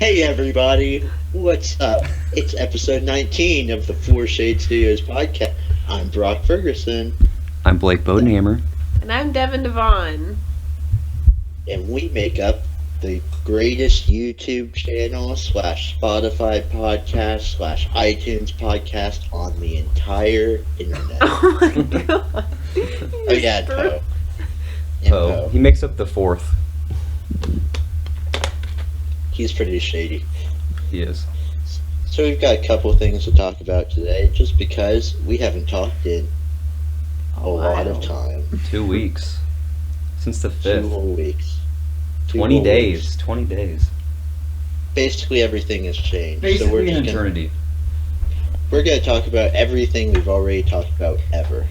Hey everybody, what's up? It's episode 19 of the Fourshade Studios podcast. I'm Brock Ferguson, I'm Blake Bodenhammer. And I'm Devin Devon. and we make up the greatest YouTube channel slash Spotify podcast slash iTunes podcast on the entire internet. Oh my god. Oh yeah, Poe. Oh, he makes up the fourth. He's pretty shady. He is. So we've got a couple things to talk about today, just because we haven't talked in a lot of time. 2 weeks. Since the 5th. 2 whole weeks. 20 whole days. weeks. 20 days. Basically everything has changed. Basically an eternity. We're going to talk about everything we've already talked about ever.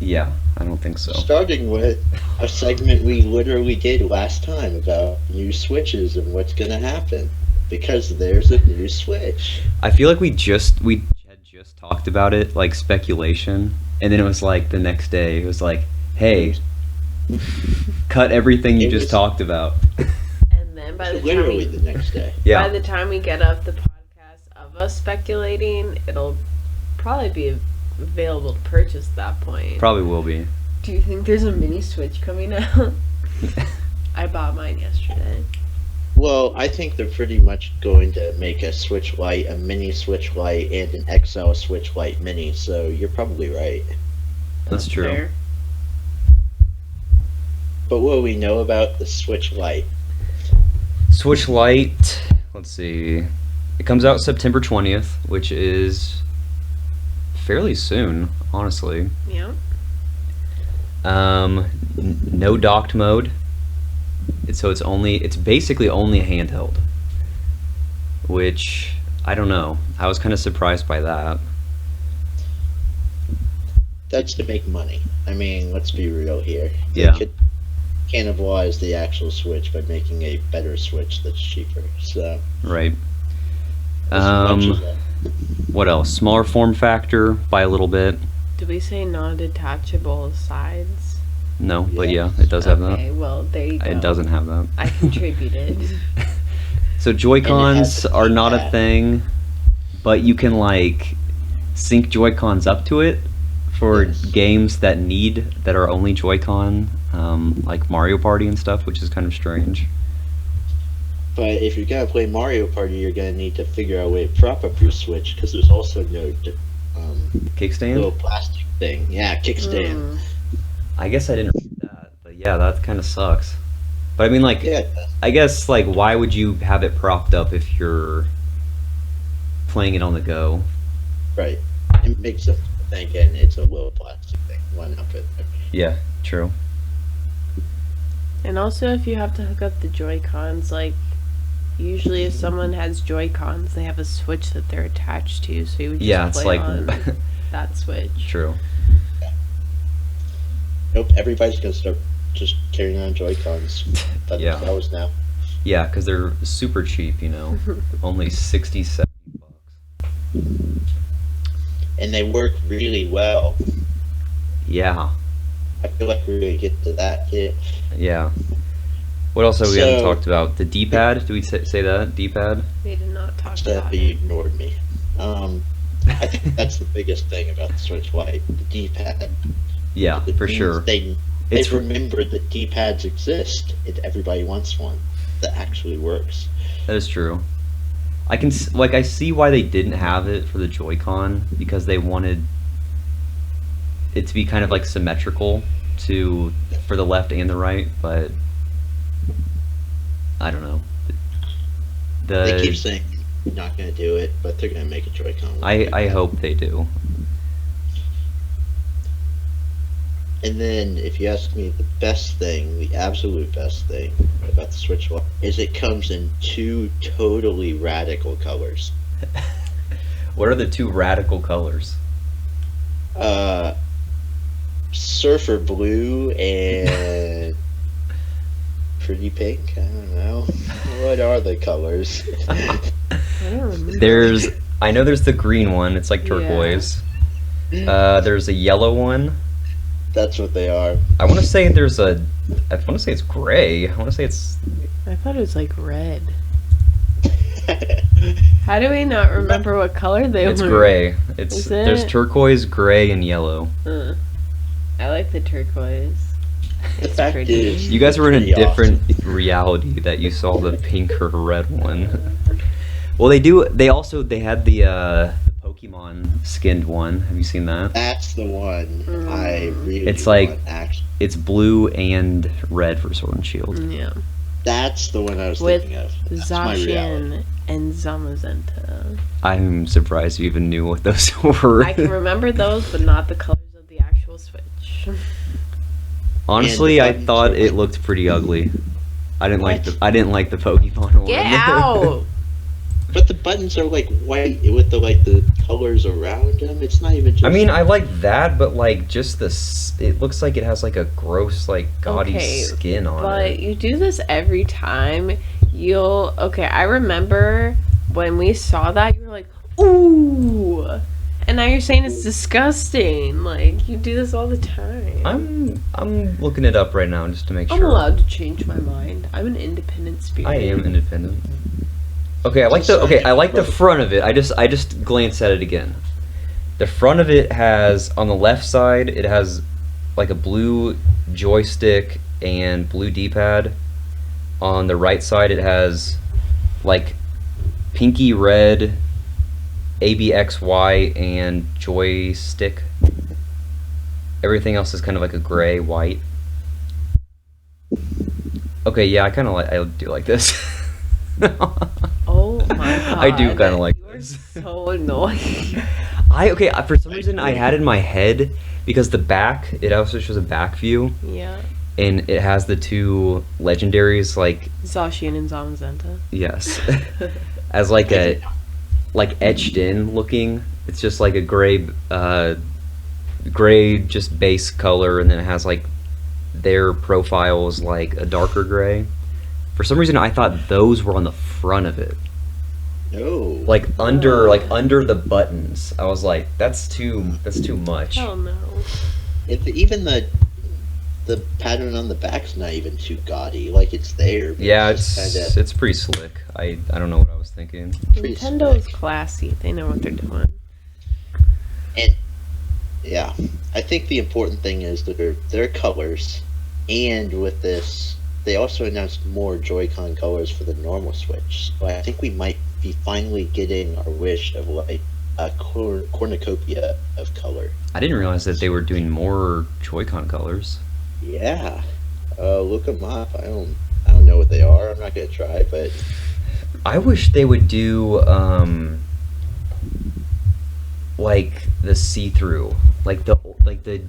Yeah, I don't think so. Starting with a segment we literally did last time about new Switches and what's going to happen. Because there's a new Switch. I feel like we had just talked about it, like speculation, and then it was like the next day, it was like, hey, cut everything you just talked about. And then by the Literally time the next day. Yeah. by the time we get up the podcast of us speculating, it'll probably be available to purchase at that point. Probably will be. Do you think there's a mini Switch coming out? I bought mine yesterday. Well, I think they're pretty much going to make a Switch Lite, a mini Switch Lite, and an XL Switch Lite mini, so you're probably right. That's true. Fair. But what do we know about the Switch Lite? Switch Lite, let's see. It comes out September 20th, which is fairly soon, honestly. Yeah. No docked mode. So it's basically only handheld. Which, I don't know. I was kind of surprised by that. That's to make money. I mean, let's be real here. Yeah. They could cannibalize the actual Switch by making a better Switch that's cheaper. So, Right. as much as that. What else? Smaller form factor by a little bit. Did we say non-detachable sides? No, but yeah, Yes. it does have Okay, that. well, there you go. It doesn't have that. I contributed. So And it Joy-Cons has the are not a D-pad. thing, but you can like sync Joy-Cons up to it for Yes. games that are only Joy-Con, like Mario Party and stuff, which is kind of strange. But if you're going to play Mario Party, you're going to need to figure out a way to prop up your Switch, because there's also no Kickstand? little plastic thing. Yeah, kickstand. Mm. I guess I didn't read that, but yeah, that kind of sucks. But I mean, like, Yeah, I guess, like, why would you have it propped up if you're playing it on the go? right. It makes us think, and it's a little plastic thing. Why not put it there? Yeah, true. And also, if you have to hook up the Joy-Cons, like, usually if someone has Joy-Cons, they have a Switch that they're attached to, so you would just Yeah, it's play like on that Switch. true. Nope, everybody's going to start just carrying on Joy-Cons. That's Yeah. how it's now. Yeah, because they're super cheap, you know. Only 60, 70 bucks. And they work really well. Yeah, I feel like we're going to get to that too. yeah. What else have we haven't So- talked about? The D-pad? Did we say that? D-pad? They did not talk Stuff about that you it. ignored me. I think that's the biggest thing about the Switch Lite, the D-pad. Yeah, It for means sure. They've It's remembered that D-pads exist, and everybody wants one that actually works. That is true. I see why they didn't have it for the Joy-Con, because they wanted it to be kind of like symmetrical for the left and the right, but I don't know. They keep saying they're not going to do it, but they're going to make a Joy-Con. I hope they do. And then, if you ask me, the best thing, the absolute best thing about the Switch Lite is it comes in 2 totally radical colors. What are the 2 radical colors? Surfer blue and pretty pink. I don't know. What are the colors? I don't remember. I know there's the green one. It's like turquoise. There's a yellow one. That's what they are. I want to say it's gray. I want to say it's I thought it was like red. How do we not remember what color they It's were? gray. Is There's it? turquoise, gray, and yellow. I like the turquoise. The It's fact pretty. is, You guys were in a pretty different reality that you saw the pink or red one. Well, they also had the Pokemon skinned one. Have you seen that? That's the one I really It's like- want, actually. It's blue and red for Sword and Shield. Yeah. That's the one I was With thinking of. That's my reality. Zacian and Zamazenta. I'm surprised you even knew what those were. I can remember those, but not the colors of the actual Switch. Honestly, And the I buttons thought are it like- looked pretty ugly. I didn't like What? the Pokemon one. Get out! But the buttons are like white with the colors around them. It's not even just. I mean, I like that, but like just it looks like it has like a gross, like gaudy Okay, skin on But it. you do this every time. Okay, I remember when we saw that, you were like, ooh! And now you're saying it's disgusting. Like, you do this all the time. I'm looking it up right now just to make I'm sure. allowed to change my mind. I'm an independent spirit. I am independent. Okay, I like the front of it. I just glanced at it again. The front of it has, on the left side, it has like a blue joystick and blue D-pad. On the right side, it has like pinky red ABXY and joystick. Everything else is kind of like a gray white. Okay, yeah, I do like this. Oh my god. I do kinda like You're this. so annoying. For some reason I had in my head, because the back, it also shows a back view, Yeah. and it has the two legendaries, like, Zacian and Zamazenta. yes, as like etched in looking. It's just like a gray just base color, and then it has like their profiles like a darker gray. For some reason I thought those were on the front of it. No. Like under the buttons. I was like, that's too much. Oh no. Even the pattern on the back's not even too gaudy. Like, it's there. But Yeah, just it's pretty slick. I don't know what I was thinking. Pretty Nintendo's slick. classy. They know what they're doing. And yeah, I think the important thing is that their colors, and with this, they also announced more Joy-Con colors for the normal Switch. So I think we might be finally getting our wish of like a cornucopia of color. I didn't realize that they were doing more Joy-Con colors. Yeah, look them up. I don't know what they are. I'm not gonna try, but I wish they would do like the see-through, like the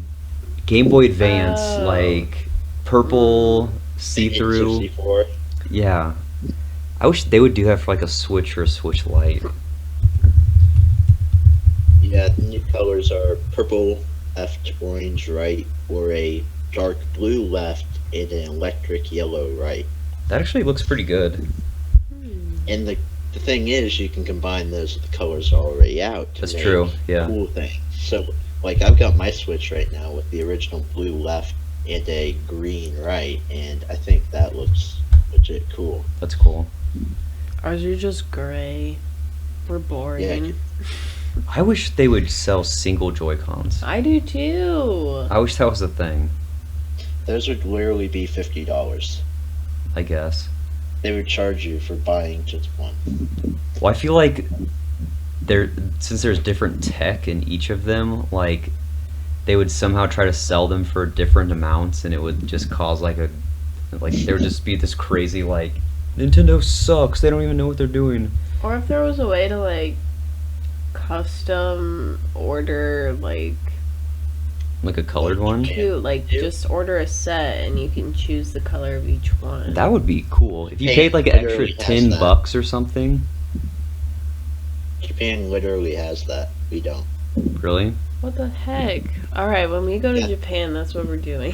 Game Boy Advance, Oh. like purple see-through. N64. Yeah, I wish they would do that for like a Switch or a Switch Lite. Yeah, the new colors are purple left, orange right, or a dark blue left and an electric yellow right. That actually looks pretty good. And the thing is, you can combine those with the colors already out to That's make true, yeah. cool things. So, like, I've got my Switch right now with the original blue left and a green right, and I think that looks legit cool. That's cool. Ours are just gray. We're boring. Yeah. I wish they would sell single Joy-Cons. I do too. I wish that was a thing, Those would literally be $50. I guess. They would charge you for buying just one. Well, I feel like since there's different tech in each of them, like they would somehow try to sell them for different amounts, and it would just cause there would just be this crazy like, Nintendo sucks. They don't even know what they're doing. Or if there was a way to like custom order like Like a colored one. two, like Yeah. just order a set and you can choose the color of each one. That would be cool if you Hey, paid like an extra literally has $10 that. or something. Japan literally has that. We don't. Really? What the heck? All right, when we go to Yeah. Japan, that's what we're doing.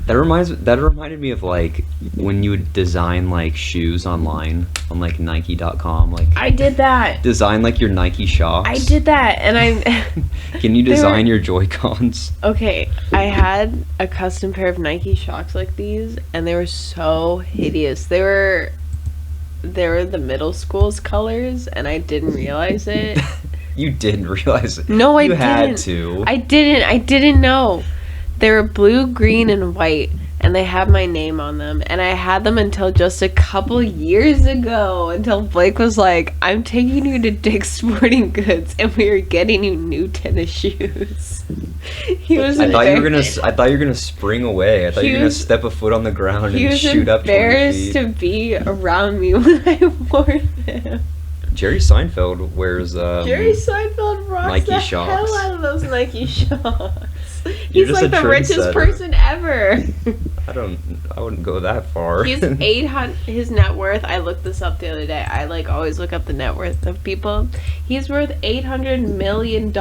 That reminded me of like when you would design like shoes online on like Nike.com, like I did that. design like your Nike shops. I did that, and I. Can you They were- design your Joy-Cons? Okay, I had a custom pair of Nike Shox like these, and they were so hideous. They were they were the middle school's colors, and I didn't realize it. You didn't realize it. No, I didn't. You had to. I didn't know. They were blue, green, and white, and they had my name on them. And I had them until just a couple years ago, until Blake was like, I'm taking you to Dick's Sporting Goods, and we are getting you new tennis shoes. He was I thought you were gonna spring away. I thought you were gonna step a foot on the ground and shoot up 20 embarrassed feet. to be around me when I wore them. Jerry Seinfeld wears Jerry Seinfeld rocks Nike the shocks. hell out of those Nike shocks. You're He's just like a the richest trendsetter. person ever. I wouldn't go that far. He's 800. His net worth. I looked this up the other day. I like always look up the net worth of people. He's worth $800 million.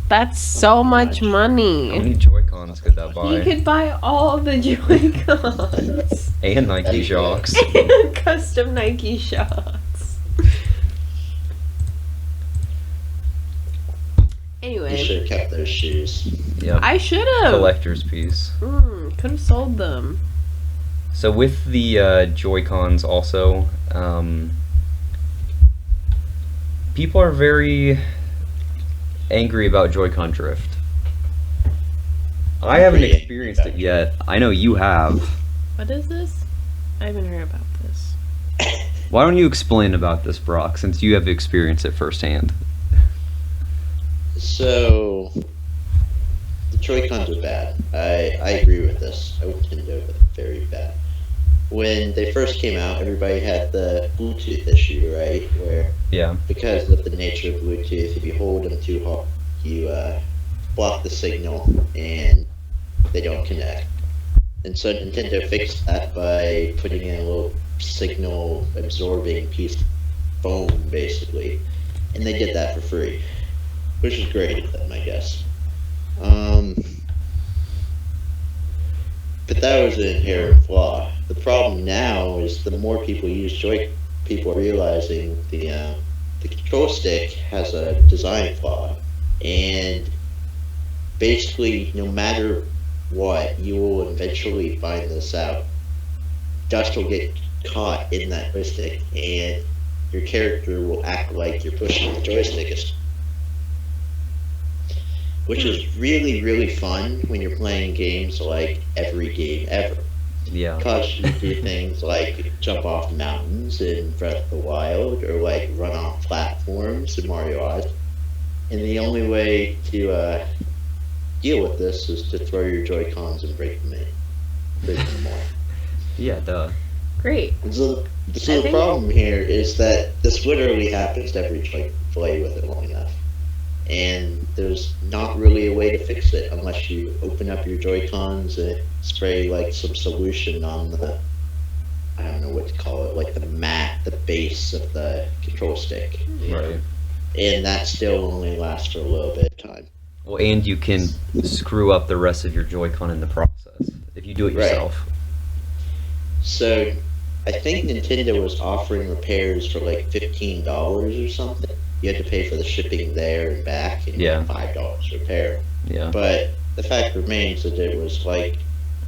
That's so much How money. many Joy-Cons could that buy? He could buy all the Joy-Cons. And Nike shocks. And custom Nike shocks. You Anyway, should have kept those shoes. Yep. I should have. Collector's piece. Could have sold them. So with the Joy-Cons also, people are very angry about Joy-Con drift. I haven't Pretty experienced it angry yet. I know you have. What is this? I haven't heard about this. Why don't you explain about this, Brock, since you have experienced it firsthand? So, the Joy-Cons are bad. I agree with this. Nintendo, but very bad. When they first came out, everybody had the Bluetooth issue, right? Where Yeah. because of the nature of Bluetooth, if you hold them too hard, you block the signal and they don't connect. And so Nintendo fixed that by putting in a little signal absorbing piece of foam, basically. And they did that for free, which is great of them, I guess. But that was an inherent flaw. The problem now is the more people use Joy, people are realizing the control stick has a design flaw, and basically, no matter what, you will eventually find this out. Dust will get caught in that joystick, and your character will act like you're pushing the joystick, which is really, really fun when you're playing games like every game ever. Yeah. Cause you to do things like jump off mountains in Breath of the Wild, or like run off platforms in Mario Odyssey. And the only way to deal with this is to throw your Joy-Cons and break them more. Yeah, duh. Great. So the problem here is that this literally happens to every play with it long enough. And there's not really a way to fix it unless you open up your Joy-Cons and spray like some solution on the, I don't know what to call it, like the mat, the base of the control stick. Right. And that still only lasts for a little bit of time. Well, and you can screw up the rest of your Joy-Con in the process if you do it Right. yourself. So I think Nintendo was offering repairs for like $15 or something. You had to pay for the shipping there and back, and Yeah. $5 repair. Yeah. But the fact remains that it was like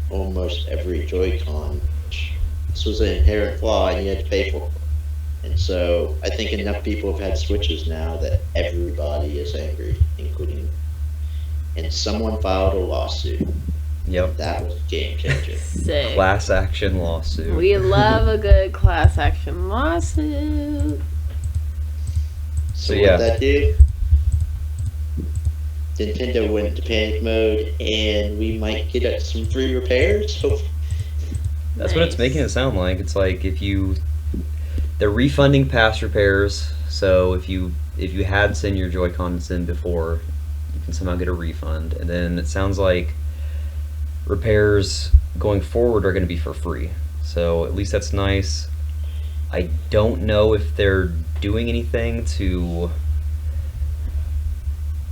almost every Joy-Con. This was an inherent flaw, and you had to pay for it. And so I think enough people have had Switches now that everybody is angry, including me. And someone filed a lawsuit. Yep. That was a game changer. Sick. Class action lawsuit. We love a good class action lawsuit. So yeah. what that do? Nintendo went into panic mode, and we might get some free repairs. That's what it's making it sound like. It's like they're refunding past repairs. So if you had sent your Joy-Cons in before, you can somehow get a refund. And then it sounds like repairs going forward are going to be for free. So at least that's nice. I don't know if they're doing anything to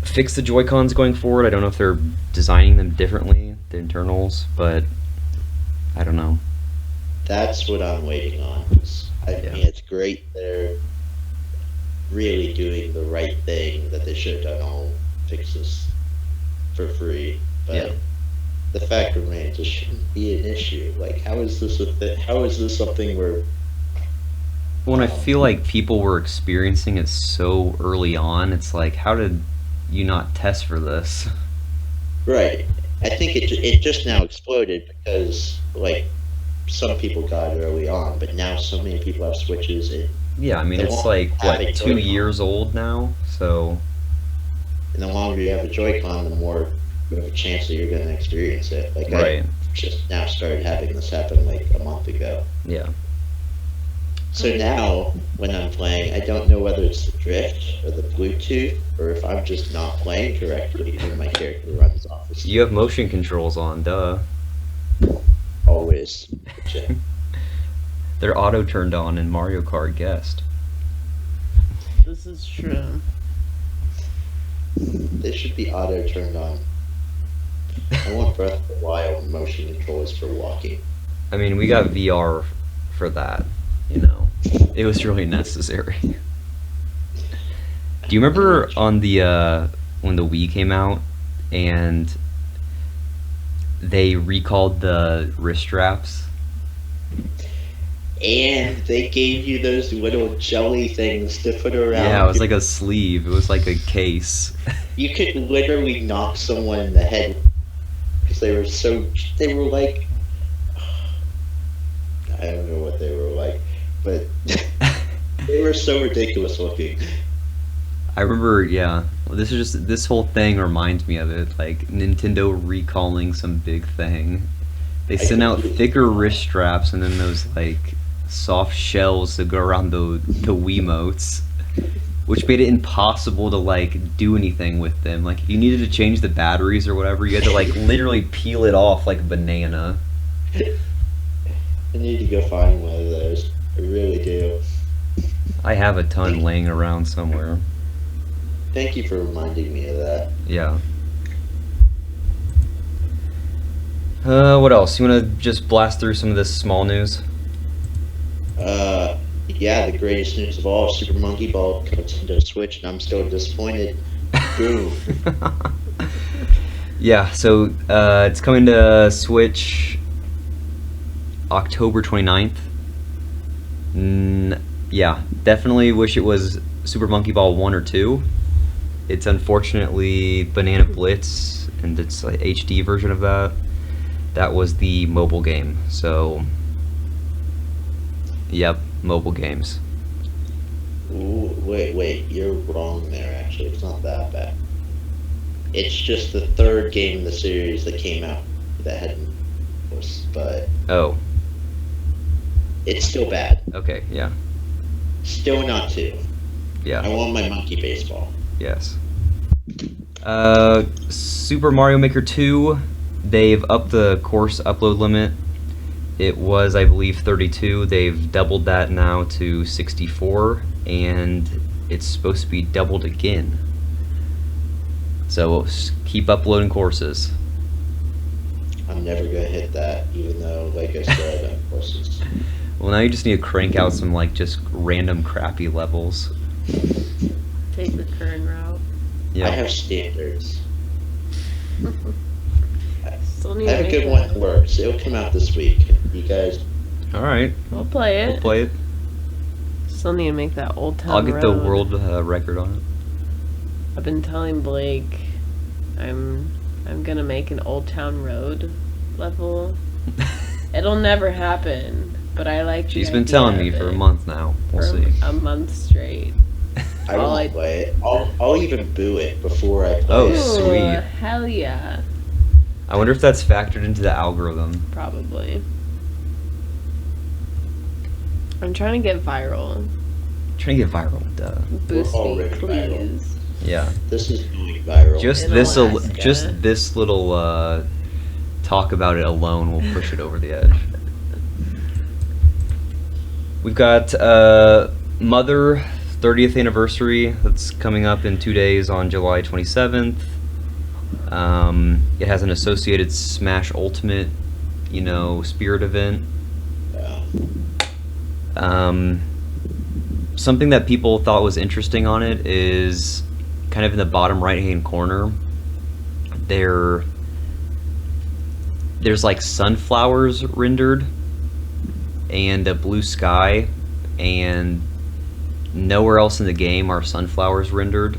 fix the Joy-Cons going forward. I don't know if they're designing them differently, the internals, but I don't know. That's what I'm waiting on. I mean, it's great they're really doing the right thing, that they should have done all fixes for free. But Yeah. the fact remains, it shouldn't be an issue. Like, how is this how is this something where? When I feel like people were experiencing it so early on, it's like, how did you not test for this? Right. I think it just now exploded because like some people got it early on, but now so many people have Switches. Yeah, I mean, it's like, what, 2 years old now? So, And the longer you have a Joy-Con, the more of a chance that you're going to experience it. Like right. I just now started having this happen like a month ago. Yeah. So now, when I'm playing, I don't know whether it's the drift or the Bluetooth, or if I'm just not playing correctly when my character runs off. You have motion controls on, duh. Always. They're auto turned on in Mario Kart Guest. This is true. They should be auto turned on. I want Breath of the Wild motion controls for walking. I mean, we got VR for that, you know. It was really necessary. Do you remember on the when the Wii came out and they recalled the wrist straps? And they gave you those little jelly things to put around. Yeah, it was like a sleeve. It was like a case. You could literally knock someone in the head because they were like, I don't know what they were like, but they were so ridiculous looking. I remember, yeah. This whole thing reminds me of it, like Nintendo recalling some big thing. They sent out thicker wrist straps and then those like soft shells to go around the Wiimotes, which made it impossible to like do anything with them. Like if you needed to change the batteries or whatever, you had to like literally peel it off like a banana. I need to go find one of those. I really do. I have a ton laying around somewhere. Thank you for reminding me of that. Yeah. What else? You want to just blast through some of this small news? Yeah, the greatest news of all, Super Monkey Ball comes to Nintendo Switch, and I'm still disappointed. Boom. Yeah, so it's coming to Switch October 29th. Yeah, definitely wish it was Super Monkey Ball 1 or 2. It's unfortunately Banana Blitz, and it's an HD version of that. That was the mobile game, so yep, mobile games. Ooh, wait, you're wrong there, actually. It's not that bad. It's just the third game in the series that came out that hadn't, but Oh, it's still bad. okay, yeah, Still not 2. I yeah, want my monkey baseball. yes. Super Mario Maker 2, they've upped the course upload limit. It was, I believe, 32. They've doubled that now to 64, and it's supposed to be doubled again. So keep uploading courses. I'm never gonna hit that, even though, like I said, of course it's... Well, now you just need to crank out some like just random crappy levels. Take the current route. Yeah. I have standards. Still I need have to a make good that. one that works. It'll come out this week. You guys... All right. We'll play it. We'll play it. Still need to make that Old Town I'll get the Road. world record on it. I've been telling Blake I'm gonna make an Old Town Road level. It'll never happen, but I like. She's the been idea telling me of for a it. month now. We'll For see. a month straight. I All won't I- play it. I'll even boo it before I play Oh, it. Ooh, sweet. hell yeah, I wonder if that's factored into the algorithm. probably. I'm trying to get viral. Trying to get viral, duh. Boost me, already viral. please. Yeah. This is going viral. Just In this, Alaska. just this little talk about it alone will push it over the edge. We've got Mother 30th anniversary that's coming up in 2 days on July 27th. It has an associated Smash Ultimate, spirit event. Yeah. Something that people thought was interesting on it is kind of in the bottom right hand corner. there's like sunflowers rendered and a blue sky, and nowhere else in the game are sunflowers rendered.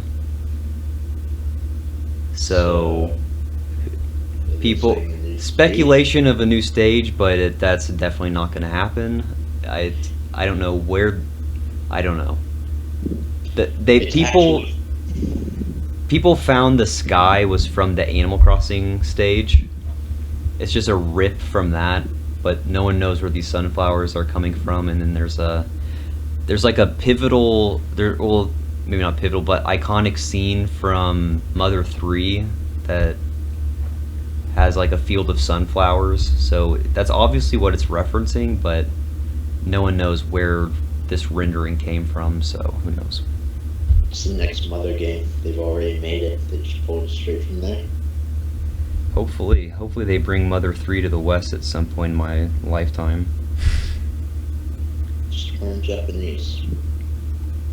So people speculation of a new stage, but that's definitely not going to happen. I don't know where. I don't know. People found the sky was from the Animal Crossing stage. It's just a rip from that, but no one knows where these sunflowers are coming from. And then there's like a pivotal, well, maybe not pivotal, but iconic scene from Mother 3 that has like a field of sunflowers. So that's obviously what it's referencing, but no one knows where this rendering came from, so who knows. It's the next Mother game. They've already made it. They just pulled it straight from there. Hopefully they bring Mother 3 to the West at some point in my lifetime. Just learn Japanese.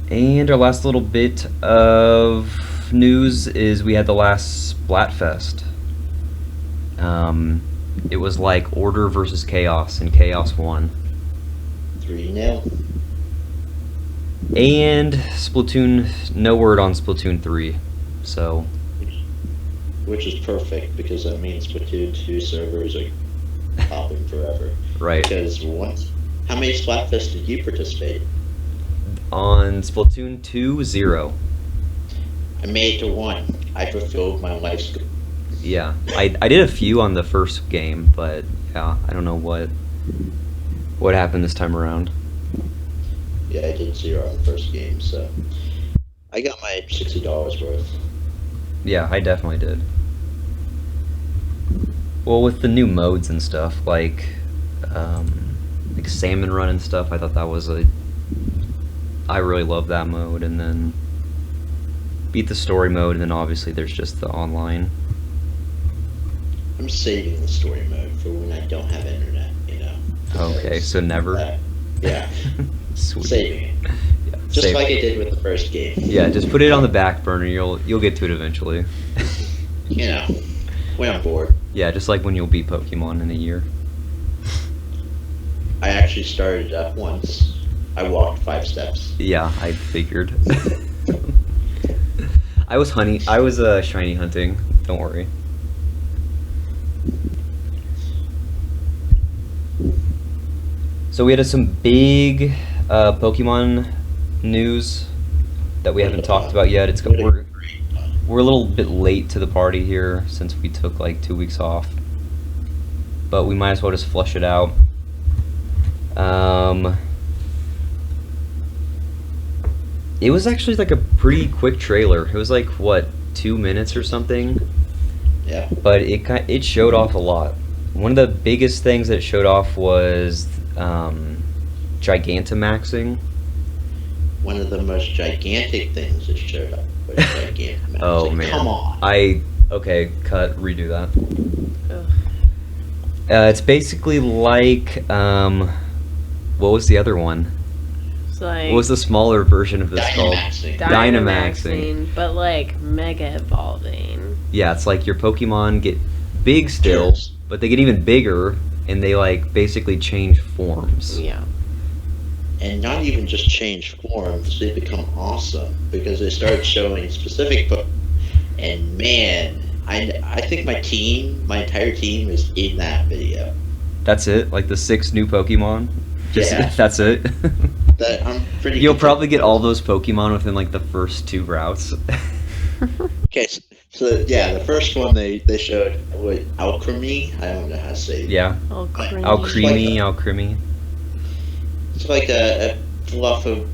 And our last little bit of news is we had the last Splatfest. It was like Order versus Chaos, and Chaos won. 3-0. And Splatoon, no word on Splatoon 3, so... Which is perfect, because that means Splatoon 2 servers are popping forever. Right. Because how many Splatfests did you participate in? On Splatoon 2, 0. I made it to 1. I fulfilled my life's goal. Yeah, I did a few on the first game, but yeah, I don't know what happened this time around. Yeah, I did 0 on the first game, so I got my $60 worth. Yeah, I definitely did. Well, with the new modes and stuff, like Salmon Run and stuff, I thought that was I really love that mode, and then beat the story mode, and then obviously there's just the online. I'm saving the story mode for when I don't have internet, you know. Okay, so never? Yeah. Sweet. Saving it. Yeah, Just like I did with the first game. Yeah, just put it on the back burner. You'll get to it eventually. You know, when I'm bored. Yeah, just like when you'll beat Pokemon in a year. I actually started up once. I walked 5 steps. Yeah, I figured. I was shiny hunting. Don't worry. So we had some big Pokemon news that we haven't talked about yet. We're a little bit late to the party here since we took like 2 weeks off, but we might as well just flush it out. It was actually like a pretty quick trailer. It was like, what, 2 minutes or something? Yeah. But it showed off a lot. One of the biggest things that it showed off was Gigantamaxing. One of the most gigantic things that showed up was Gigantamaxing. Oh, man. Come on. Okay, redo that. Ugh. It's basically like, what was the other one? It's like What was the smaller version of this called? Dynamaxing, but like mega evolving. Yeah, it's like your Pokemon get big still, Yes. but they get even bigger, and they like basically change forms. Yeah. And not even just change forms, they become awesome because they started showing specific and man, I think my entire team is in that video. That's it? Like the 6 new Pokemon? Yeah. That's it? That I'm pretty You'll content probably get with. all those Pokemon within like the first 2 routes. Okay, so yeah, the first one they showed Alchemy. I don't know how to say it. Yeah. Alcremie. It's like a fluff of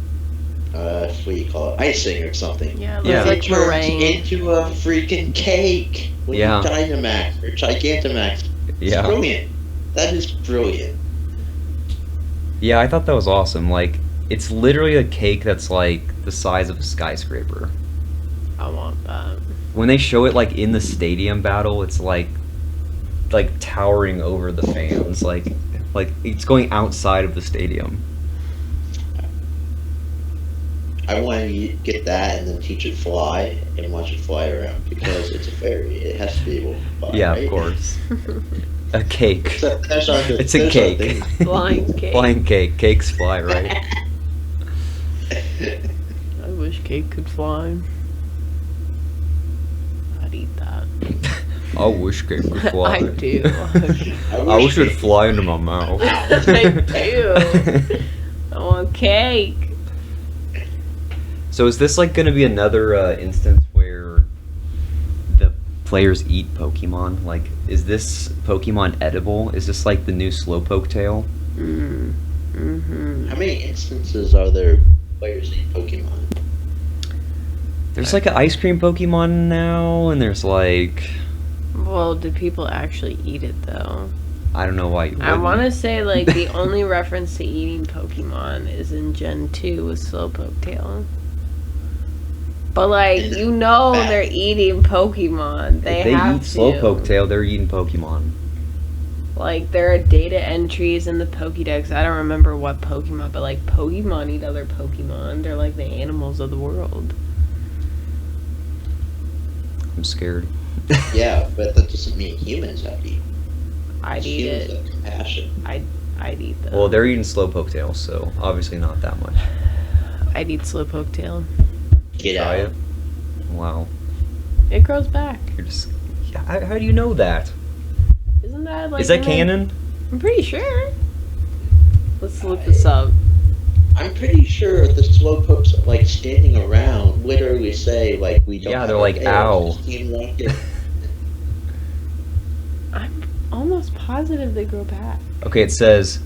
what do you call it? Icing or something. Yeah, it Yeah. looks like It turns meringue. into a freaking cake when Yeah. you Dynamax or Gigantamax. It's Yeah. brilliant. That is brilliant. Yeah, I thought that was awesome. Like, it's literally a cake that's like the size of a skyscraper. I want that. When they show it like in the stadium battle, it's like towering over the fans. Like it's going outside of the stadium. I want to get that and then teach it fly and watch it fly around because it's a fairy. It has to be able to fly. Yeah, right? of course. A cake. It's a cake. Flying cake. Flying cake. Cakes fly, right? I wish cake could fly. I'd eat that. I wish cake could fly. I do. I wish it would fly into my mouth. I do. I want cake. So is this like going to be another instance where the players eat Pokemon? Like, is this Pokemon edible? Is this like the new Slowpoke tail? Mm-hmm. How many instances are there players eat Pokemon? There's like an ice cream Pokemon now, and there's like... Well, do people actually eat it though? I don't know why you I wouldn't. want to say like the only reference to eating Pokemon is in Gen 2 with Slowpoke tail. But like, you know they're eating Pokemon. They If they have eat to. Slowpoke tail, they're eating Pokemon. Like, there are data entries in the Pokédex. I don't remember what Pokemon, but like, Pokemon eat other Pokemon. They're like the animals of the world. I'm scared. Yeah, but that doesn't mean humans have to eat. I'd eat Humans it. have compassion. I'd eat them. Well, they're eating Slowpoke tail, so obviously not that much. I'd eat Slowpoke tail. Get Try out. it. Wow. It grows back. You're just... Yeah, how do you know that? Isn't that like... Is that in the- canon? I'm pretty sure. Let's look this up. I'm pretty sure the Slowpokes like standing around literally say like we don't. Yeah, have they're our like, tails. ow. It seems like it. I'm almost positive they grow back. Okay, it says...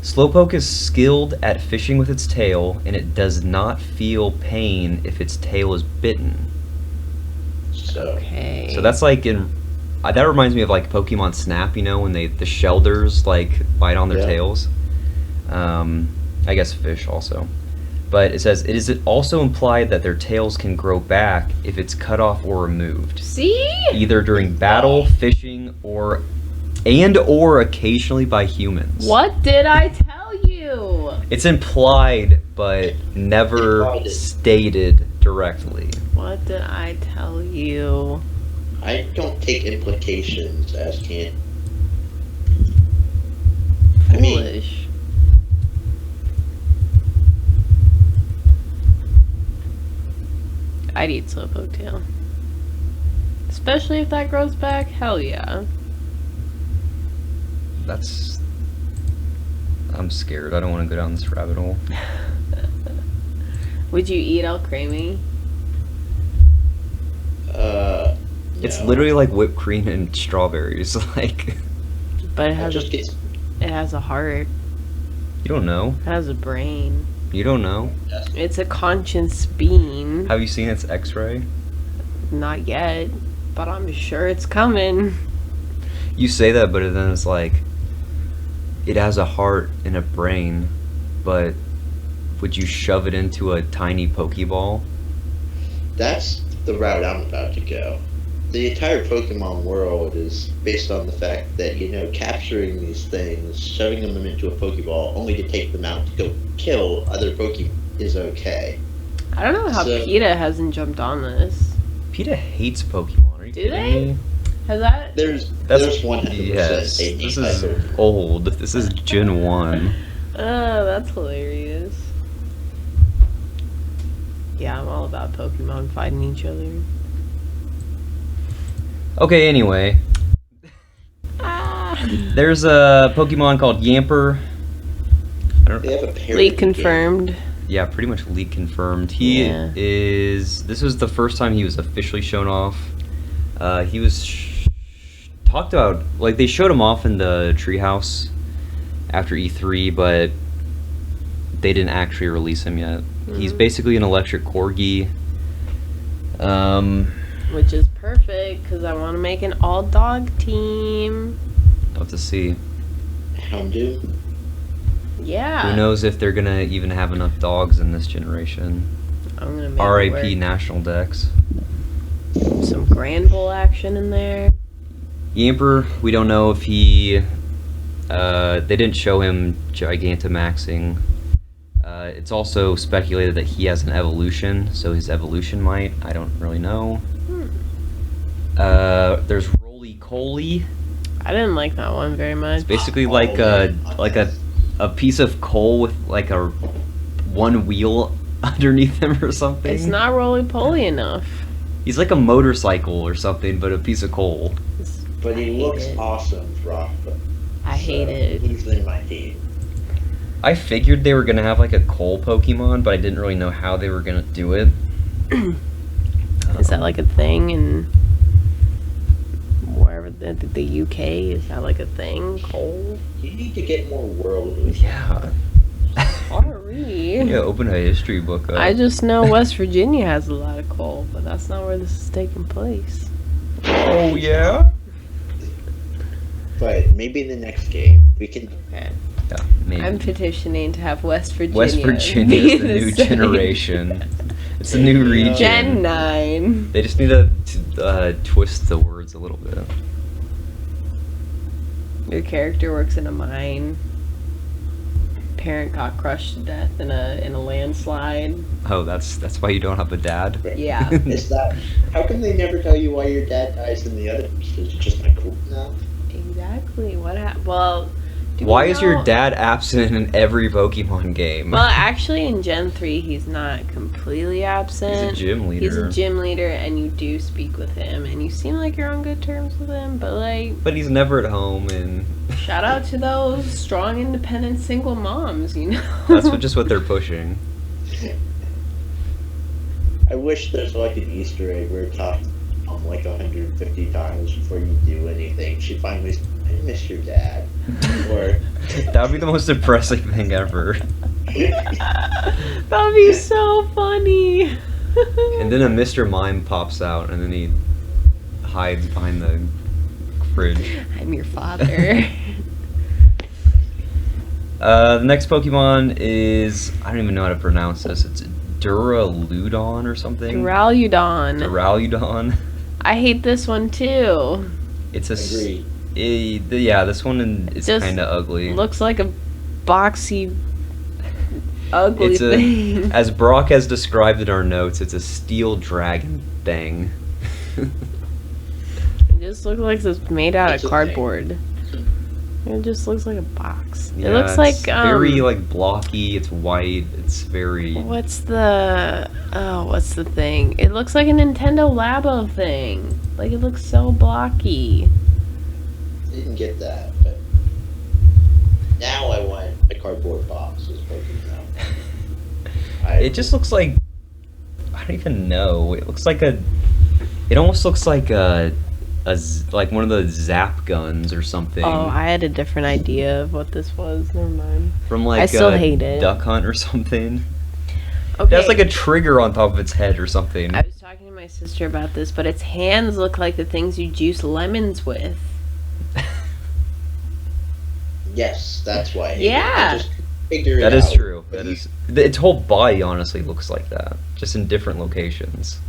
Slowpoke is skilled at fishing with its tail, and it does not feel pain if its tail is bitten. So Okay. So that's like in... that reminds me of like Pokemon Snap, you know, when the Shelders like bite on their Yeah. tails. I guess fish also. But it says, it is also implied that their tails can grow back if it's cut off or removed. See? Either during battle, fishing, or occasionally by humans. What did I tell you? It's implied, but never Implied. stated directly. What did I tell you? I don't take implications as can. I mean, Foolish. I'd eat Slowpoke tail. Especially if that grows back, hell yeah. That's... I'm scared. I don't want to go down this rabbit hole. Would you eat Alcremie? It's no. literally like whipped cream and strawberries. Like, But it I has just get. it has a heart. you don't know. It has a brain. You don't know. It's a conscience being. Have you seen its x-ray? Not yet, but I'm sure it's coming. You say that, but then it's like, it has a heart and a brain, but would you shove it into a tiny Pokeball? That's the route I'm about to go. The entire Pokemon world is based on the fact that, you know, capturing these things, shoving them into a Pokeball, only to take them out to go kill other Pokemon is okay. I don't know how So- PETA hasn't jumped on this. PETA hates Pokemon. Are you Do kidding they? me? Has that? There's That's 100% yes. a This anti is Pokemon. old. This is Gen 1. Oh, that's hilarious. Yeah, I'm all about Pokemon fighting each other. Okay, anyway. Ah. There's a Pokemon called Yamper. I don't They have a parody Leak game. confirmed. Yeah, pretty much leak confirmed. He Yeah. is... This was the first time he was officially shown off. He was talked about... Like, they showed him off in the treehouse after E3, but they didn't actually release him yet. He's Mhm. basically an electric corgi. Which is perfect, because I want to make an all-dog team. I'll have to see. Houndoom. Yeah. Who knows if they're gonna even have enough dogs in this generation. I'm going to make R.I.P. it National Dex. work. Some Grand Bull action in there. Yamper, we don't know if he... they didn't show him Gigantamaxing. It's also speculated that he has an evolution, so his evolution might. I don't really know. There's Roly-Coly. I didn't like that one very much. Basically, like a piece of coal with like a one wheel underneath him or something. It's not roly-poly enough. He's like a motorcycle or something, but a piece of coal. But he looks awesome, Rock. I hate it. He's in my team. I figured they were gonna have like a coal Pokemon, but I didn't really know how they were gonna do it. Is that like a thing in wherever the UK? Is that like a thing? Coal? You need to get more worldly. Yeah. Sorry. Yeah, open a history book up. I just know West Virginia has a lot of coal, but that's not where this is taking place. Oh yeah. But maybe in the next game we can. Okay. Yeah, maybe. I'm petitioning to have West Virginia. West Virginia be is the new same. generation. It's a new region. Gen 9. They just need to twist the words a little bit. Your character works in a mine. Parent got crushed to death in a landslide. Oh, that's why you don't have a dad? Yeah. Is that? How come they never tell you why your dad dies in the others? Because you're just not cool enough. Exactly. What happened? Well. Why is your dad absent in every Pokemon game? Well, actually, in Gen 3, he's not completely absent. He's a gym leader. He's a gym leader, and you do speak with him, and you seem like you're on good terms with him, but, like... But he's never at home, and... Shout out to those strong, independent, single moms, you know? That's just what they're pushing. I wish there's, like, an Easter egg where it talks like 150 times before you do anything. She finally says, I miss your dad. Or... That would be the most depressing thing ever. That would be so funny. And then a Mr. Mime pops out, and then he hides behind the fridge. I'm your father. The next Pokemon is... I don't even know how to pronounce this. It's Duraludon or something? Duraludon. Duraludon. I hate this one, too. It's a... Agreed. Yeah, this one is Just kind of ugly. Looks like a boxy, ugly It's thing. as Brock has described in our notes, it's a steel dragon thing. It just looks like it's made out It's of a cardboard. It just looks like a box. Yeah, It looks it's like very like blocky. It's white. It's very. what's the thing? It looks like a Nintendo Labo thing. Like it looks so blocky. Didn't get that, but now I want a cardboard box. Is now. It just looks like I don't even know. It looks like a. It almost looks like like one of the Zap guns or something. Oh, I had a different idea of what this was. Never mind. From like I still hate it. Duck Hunt or something. Okay. It has like a trigger on top of its head or something. I was talking to my sister about this, but its hands look like the things you juice lemons with. Yes, that's why. Yeah. I just figure it That is out. true. That is. Its whole body honestly looks like that, just in different locations.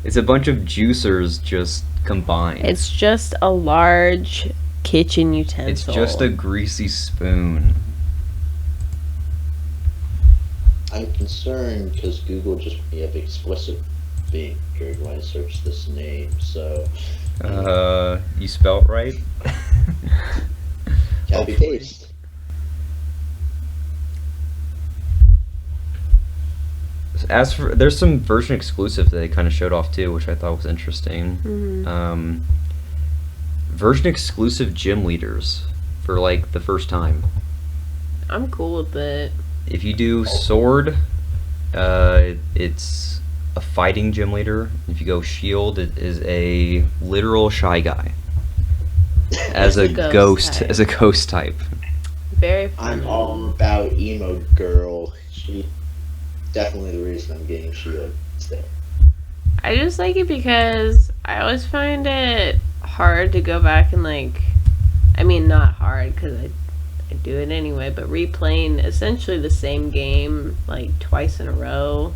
It's a bunch of juicers just combined. It's just a large kitchen It's utensil. just a greasy spoon. I'm concerned because Google just made me up explicit being when I search this name. So You spelt right? copy paste. As for there's some version exclusive that they kind of showed off too, which I thought was interesting. Mhm. Version exclusive gym leaders for like the first time. I'm cool with it. If you do sword, it's a fighting gym leader. If you go shield, it is a literal shy guy. As a ghost, type. as a ghost type. Very fun. I'm all about emo girl. She definitely the reason I'm getting Shield. There. I just like it because I always find it hard to go back and like, I mean not hard because I do it anyway, but replaying essentially the same game like twice in a row,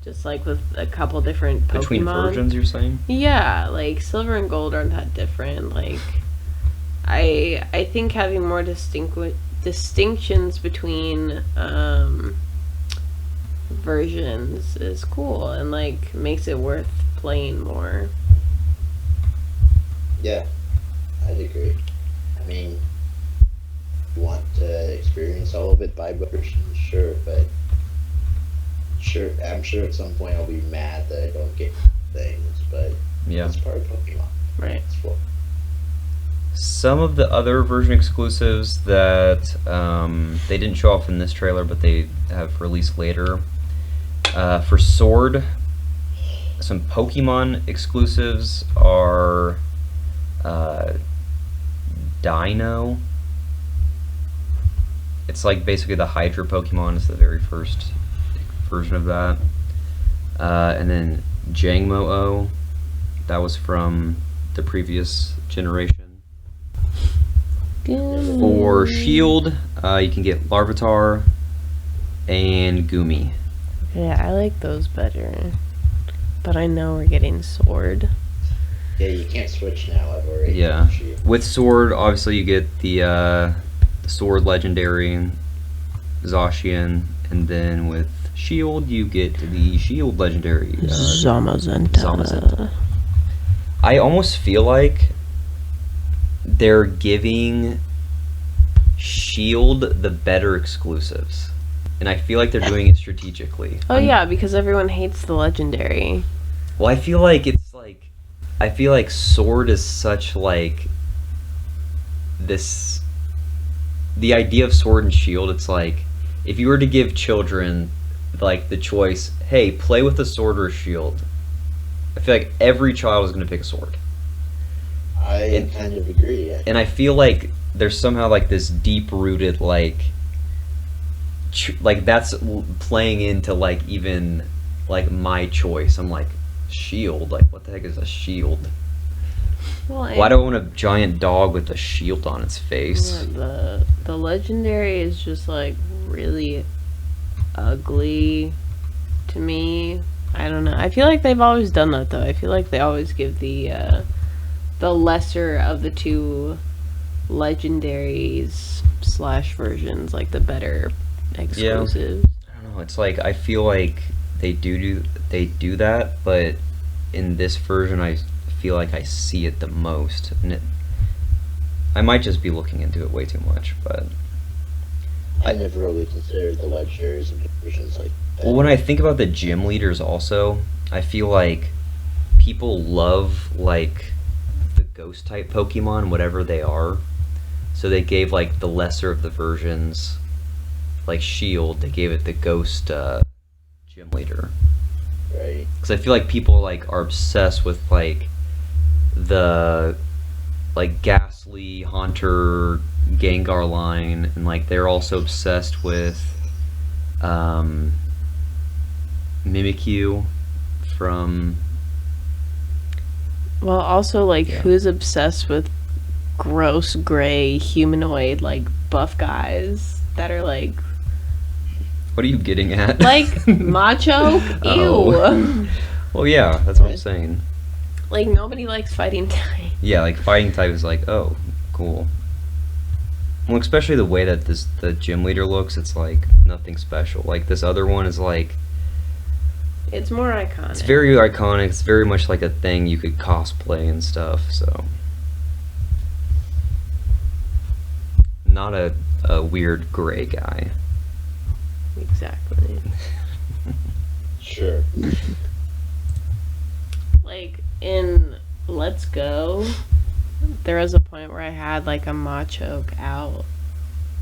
just like with a couple different Pokemon. Between versions, you're saying? Yeah, like Silver and Gold aren't that different. Like, I think having more distinctions between versions is cool and like makes it worth playing more. Yeah, I'd agree. I mean, you want to experience all of it by version, sure, but sure, I'm sure at some point I'll be mad that I don't get things, but Yeah. it's part of Pokemon. Right. It's what Some of the other version exclusives that they didn't show off in this trailer, but they have released later. For Sword, some Pokemon exclusives are Dino. It's like basically the Hydra Pokemon is the very first version of that. And then Jangmo-O, that was from the previous generation. For Shield, you can get Larvitar and Goomy. Yeah, I like those better. But I know we're getting Sword. Yeah, you can't switch now. I've already Yeah. Shield. With Sword, obviously you get the Sword Legendary, Zacian, and then with Shield, you get the Shield Legendary. Zamazenta. Zamazenta. I almost feel like they're giving Shield the better exclusives. And I feel like they're doing it strategically. Oh yeah, because everyone hates the Legendary. Well, I feel like I feel like Sword is such like this. The idea of Sword and Shield, it's like if you were to give children like the choice, hey, play with a sword or a shield. I feel like every child is going to pick a sword. I kind of agree. Yeah. And I feel like there's somehow like this deep-rooted like that's playing into like even like my choice. I'm like, shield, like what the heck is a shield? Well, Why do I want a giant dog with a shield on its face? the Legendary is just like really ugly to me. I don't know. I feel like they've always done that though. I feel like they always give the lesser of the two legendaries / versions like the better exclusives. I don't know. It's like I feel like they do that, but in this version, I feel like I see it the most, and I might just be looking into it way too much. But I never really considered the legendaries and versions like that. well, when I think about the gym leaders, also, I feel like people love like the ghost type Pokemon, whatever they are. So they gave like the lesser of the versions, like Shield. They gave it the ghost gym leader. Right. Because I feel like people like are obsessed with like the like Ghastly, Haunter, Gengar line, and like they're also obsessed with Mimikyu from. Well, also like Yeah. who's obsessed with gross gray humanoid like buff guys that are like What are you getting at? like macho? Ew. Oh. Well, yeah, that's what I'm saying. Like nobody likes fighting type. Yeah, like fighting type is like, oh, cool. Well, especially the way that the gym leader looks, it's like nothing special. Like this other one is like, It's more iconic. it's very iconic. It's very much like a thing you could cosplay and stuff. So, not a weird gray guy. Exactly. Sure. Like in Let's Go, there was a point where I had like a Machoke out.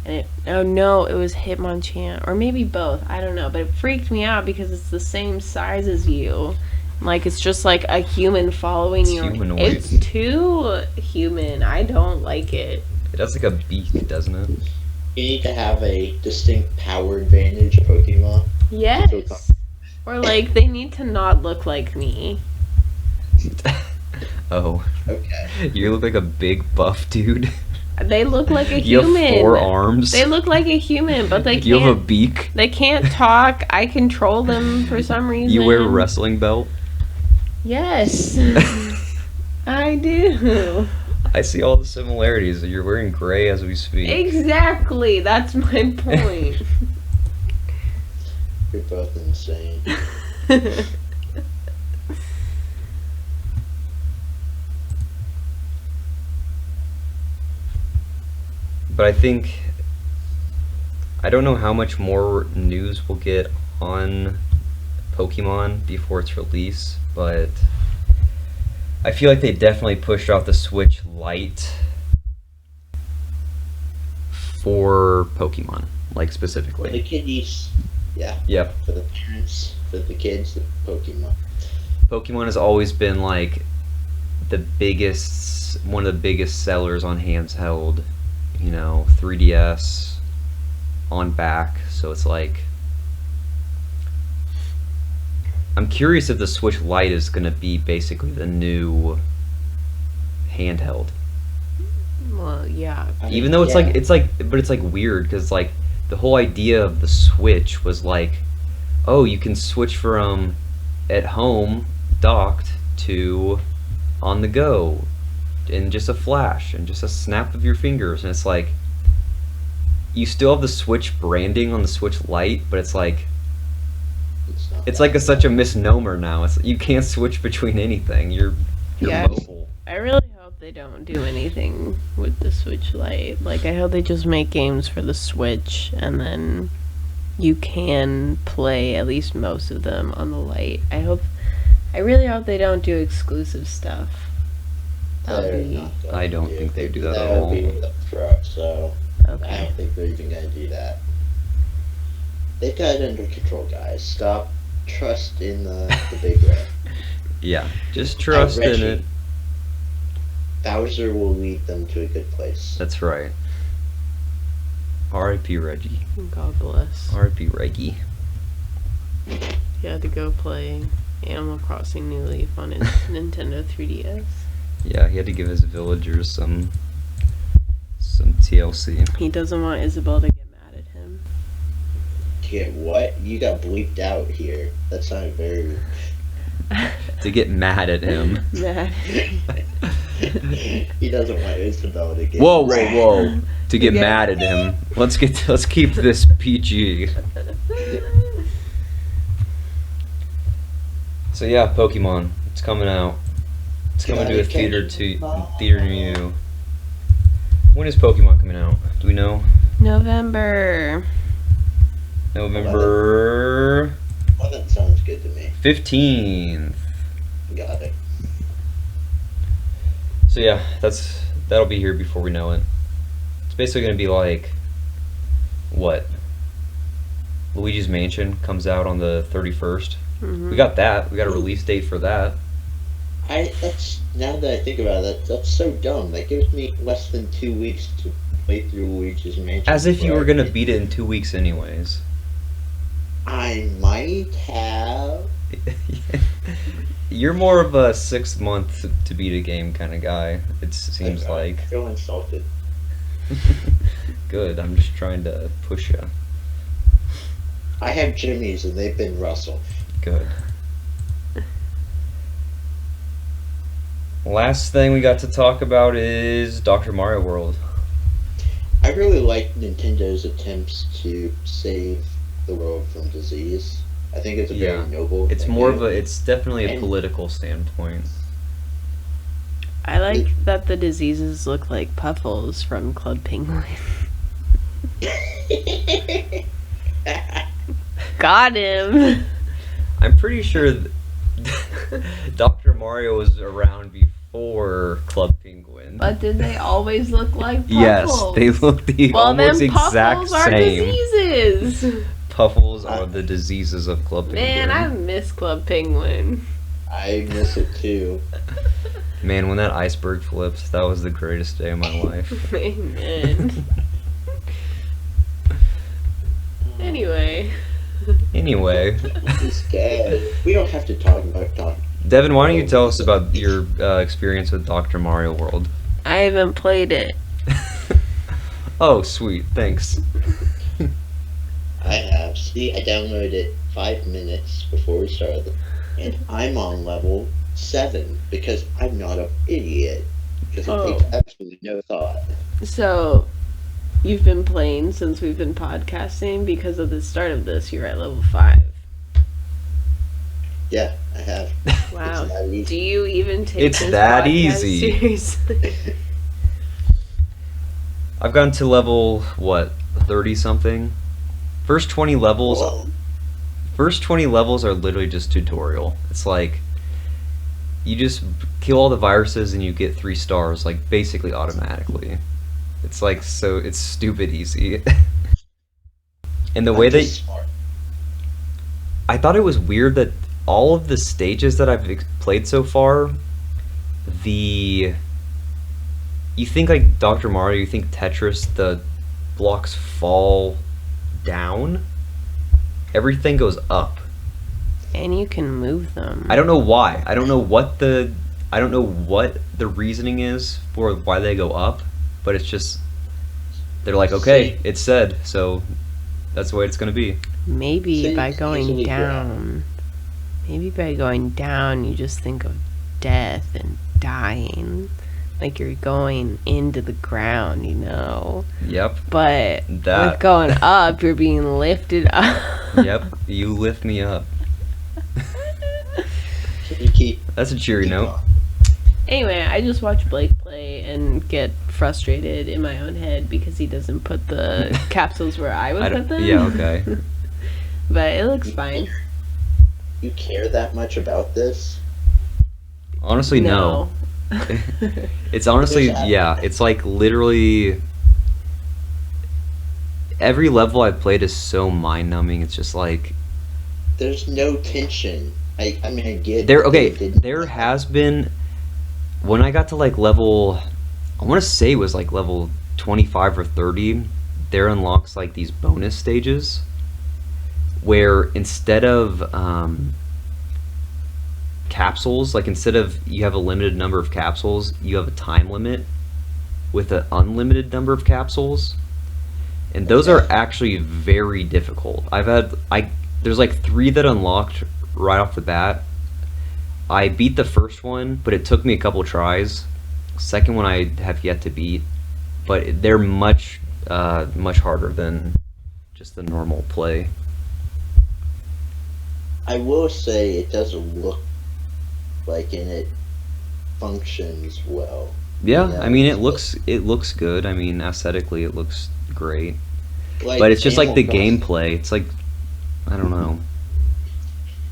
And it was Hitmonchan. Or maybe both. I don't know. But it freaked me out because it's the same size as you. Like it's just like a human following It's you. humanoid. It's too human. I don't like it. It has like a beak, doesn't it? You need to have a distinct power advantage Pokemon. Yes. Or like they need to not look like me. Oh, Okay. you look like a big buff dude. They look like a You human. have 4 arms. They look like a human, but they You have a can't. beak. They can't talk. I control them for some reason. You wear a wrestling belt. Yes, I do. I see all the similarities. You're wearing gray as we speak. Exactly. That's my point. You're both insane. but I think I don't know how much more news we'll get on Pokemon before its release, but I feel like they definitely pushed out the Switch Lite for Pokemon, like For specifically. the kiddies, yeah. Yep. For the parents, for the kids, the Pokemon. Pokemon has always been like one of the biggest sellers on handheld, 3DS on back. So it's like, I'm curious if the Switch Lite is going to be basically the new handheld. Well, yeah. Even though it's like weird because like the whole idea of the Switch was like, oh, you can switch from at home docked to on the go in just a flash and just a snap of your fingers, and it's like you still have the Switch branding on the Switch Lite, but it's like It's like such a misnomer now. It's you can't switch between anything. You're Yeah. mobile. I really hope they don't do anything with the Switch Lite. Like, I hope they just make games for the Switch, and then you can play at least most of them on the Lite. I really hope they don't do exclusive stuff. I don't think they do that at That all. would be the pro, so I Okay. don't think they're even gonna do that. They've got it under control, guys. Stop trust in the big red. Yeah, just trust in Reggie. it. Bowser will lead them to a good place. That's right. R.I.P. Reggie. God bless. R.I.P. Reggie. He had to go play Animal Crossing New Leaf on his Nintendo 3DS. Yeah, he had to give his villagers some TLC. He doesn't want Isabel to get mad at him. Get what? You got bleeped out here. That sounded very. To get mad at him. Mad. He doesn't want Isabel to get. Whoa. To get Yeah. mad at him. Let's keep this PG. So yeah, Pokemon. It's coming out. It's coming to a theater near you. When is Pokemon coming out? Do we know? November. November Well, that sounds good to me. 15th. Got it. So yeah, that'll be here before we know it. It's basically gonna be like what? Luigi's Mansion comes out on the 31st. Mhm. We got that. We got a release date for that. That's now that I think about it, that's so dumb. That gives me less than 2 weeks to play through Luigi's Mansion. As if you before were I gonna can- beat it in 2 weeks anyways. I might have. You're more of a 6 month to beat a game kind of guy. It seems like. I feel insulted. Good. I'm just trying to push you. I have Jimmy's and they've been Russell. Good. Last thing we got to talk about is Dr. Mario World. I really like Nintendo's attempts to save the world from disease. I think it's a Yeah. very noble. It's thing more to of a. It's definitely a And- political standpoint. I like that the diseases look like Puffles from Club Penguin. do. Got him. I'm pretty sure Dr. Mario was around before Club Penguin. But did they always look like Puffles? Yes, they look the Well, almost then exact Puffles are same. diseases. Puffles are the diseases of Club Penguin. Man, I miss Club Penguin. I miss it too. Man, when that iceberg flipped, that was the greatest day of my life. Amen. Anyway. Anyway, This guy. We don't have to talk about Dr. Devin, why don't you tell us about your experience with Dr. Mario World? I haven't played it. Oh, sweet, thanks. I have. See, I downloaded it 5 minutes before we started, and I'm on level 7 because I'm not an idiot. Because it Oh. takes absolutely no thought. So, you've been playing since we've been podcasting because of the start of this. You're at level 5. Yeah, I have. Wow. It's that easy. Do you even take It's this that podcast easy. seriously? I've gotten to level what 30 something. First 20 levels. Whoa. First 20 levels are literally just tutorial. It's like you just kill all the viruses and you get 3 stars, like basically automatically. It's like it's stupid easy. And the way I'm they, just smart. I thought it was weird that all of the stages that I've played so far, you think like Dr. Mario, you think Tetris, the blocks fall down. Everything goes up. And you can move them. I don't know why. I don't know what the reasoning is for why they go up, but it's just they're like, okay, it's said, so that's the way it's gonna be. Maybe So by it's going easily down. Maybe by going down, you just think of death and dying. Like you're going into the ground, you know? Yep. But That. with going up, you're being lifted up. Yep. You lift me up. Can you keep? That's a cheery keep note. going? Anyway, I just watch Blake play and get frustrated in my own head because he doesn't put the capsules where I would put them. Yeah, okay. But it looks fine. You care that much about this? Honestly, no. It's honestly, yeah, it's like literally every level I've played is so mind-numbing. It's just like There's no tension. I mean, I get there has been when I got to like level, I want to say it was like level 25 or 30, there unlocks like these bonus stages where instead of capsules, like instead of you have a limited number of capsules, you have a time limit with an unlimited number of capsules, and those are actually very difficult. There's like 3 that unlocked right off the bat. I beat the first one, but it took me a couple tries. Second one I have yet to beat, but they're much harder than just the normal play. I will say it doesn't look like it functions well. Yeah, Yeah, I mean it's it looks good. I mean aesthetically it looks great, like but it's just like the Animal Crossing- gameplay. It's like I don't know.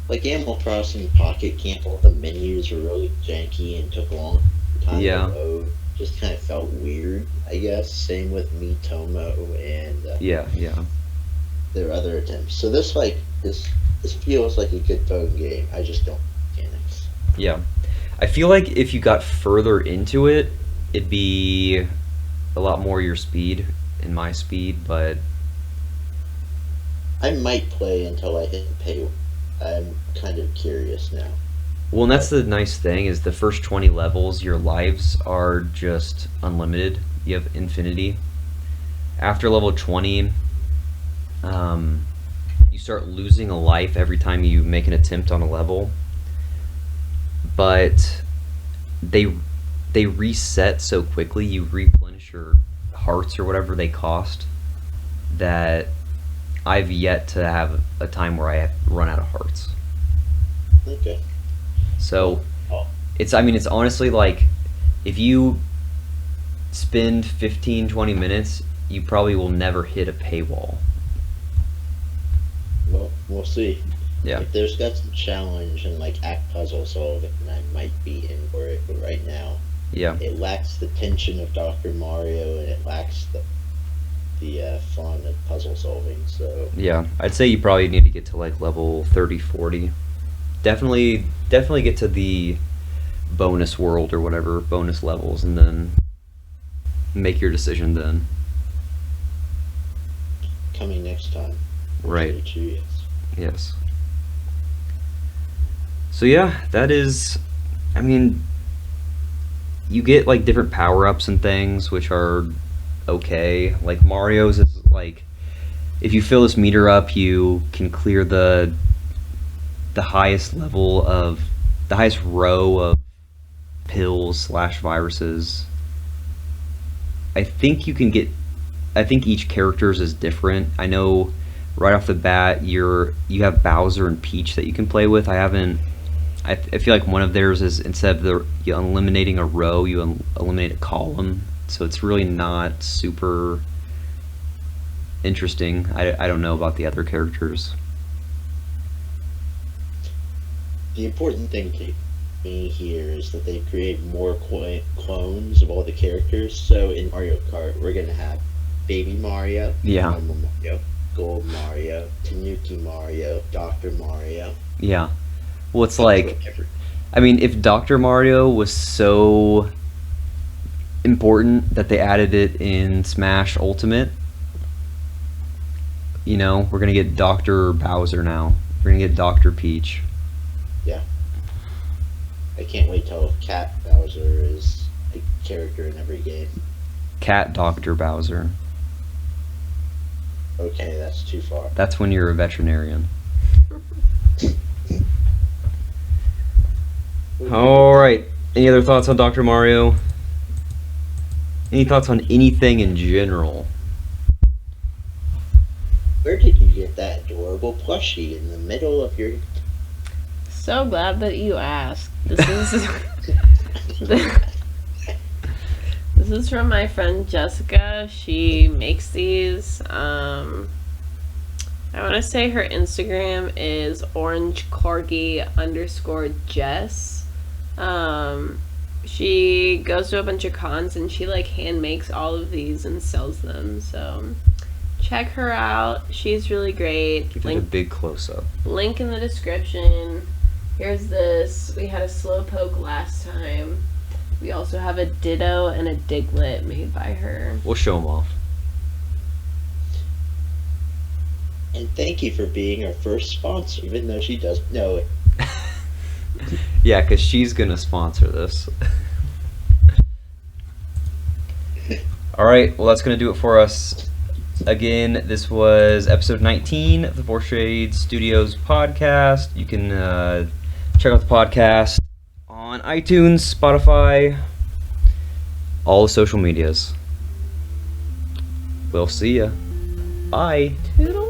Like Animal Crossing Pocket Camp, all the menus were really janky and took a long time Yeah. to load. Just kind of felt weird, I guess. Same with Miitomo and Yeah. their other attempts. So this feels like a good phone game. I just don't mechanics. Yeah. I feel like if you got further into it, it'd be a lot more your speed and my speed, but I might play until I hit the pay. I'm kind of curious now. well, and that's the nice thing is the first 20 levels, your lives are just unlimited. You have infinity. After level 20, you start losing a life every time you make an attempt on a level. But they reset so quickly, you replenish your hearts or whatever they cost, that I've yet to have a time where I have run out of hearts. Okay. So Oh, it's honestly like if you spend 15-20 minutes, you probably will never hit a paywall. well, we'll see. Yeah. If there's got some challenge and like act puzzle solving, I might be in for it. But right now, Yeah. it lacks the tension of Dr. Mario and it lacks the fun of puzzle solving. So Yeah, I'd say you probably need to get to like level 30, 40. Definitely get to the bonus world or whatever, bonus levels, and then make your decision then. coming next time. Right. Stay curious. Yes. So yeah, that is, I mean, you get like different power-ups and things, which are okay. Like Mario's is like, if you fill this meter up, you can clear the highest level of, the highest row of pills / viruses. I think you can get, I think each character's is different. I know right off the bat you have Bowser and Peach that you can play with. I feel like one of theirs is instead of you eliminating a row, you eliminate a column so it's really not super interesting. I don't know about the other characters. The important thing to me here is that they create more clones of all the characters. So in Mario Kart, we're gonna have Baby Mario, Yeah. Normal Mario, Gold Mario, Tanuki Mario, Dr. Mario. Yeah. Well, it's like, I mean, if Dr. Mario was so important that they added it in Smash Ultimate, you know, we're gonna get Dr. Bowser now. We're gonna get Dr. Peach. Yeah. I can't wait till Cat Bowser is a character in every game. Cat Dr. Bowser. Okay, that's too far. That's when you're a veterinarian. All right. Any other thoughts on Dr. Mario? Any thoughts on anything in general? Where did you get that adorable plushie in the middle of your... So glad that you asked. This is this is from my friend Jessica. She makes these. I want to say her Instagram is orangecorgi_Jess. She goes to a bunch of cons and she like hand makes all of these and sells them. So check her out. She's really great. Give it a big close-up. Link in the description. Here's this. We had a Slowpoke last time. We also have a Ditto and a Diglett made by her. We'll show them off. And thank you for being our first sponsor, even though she doesn't know it. Yeah, because she's going to sponsor this. All right, well, that's going to do it for us. Again, this was episode 19 of the Fourshade Studios podcast. You can check out the podcast on iTunes, Spotify, all the social medias. We'll see ya. Bye. Toodle.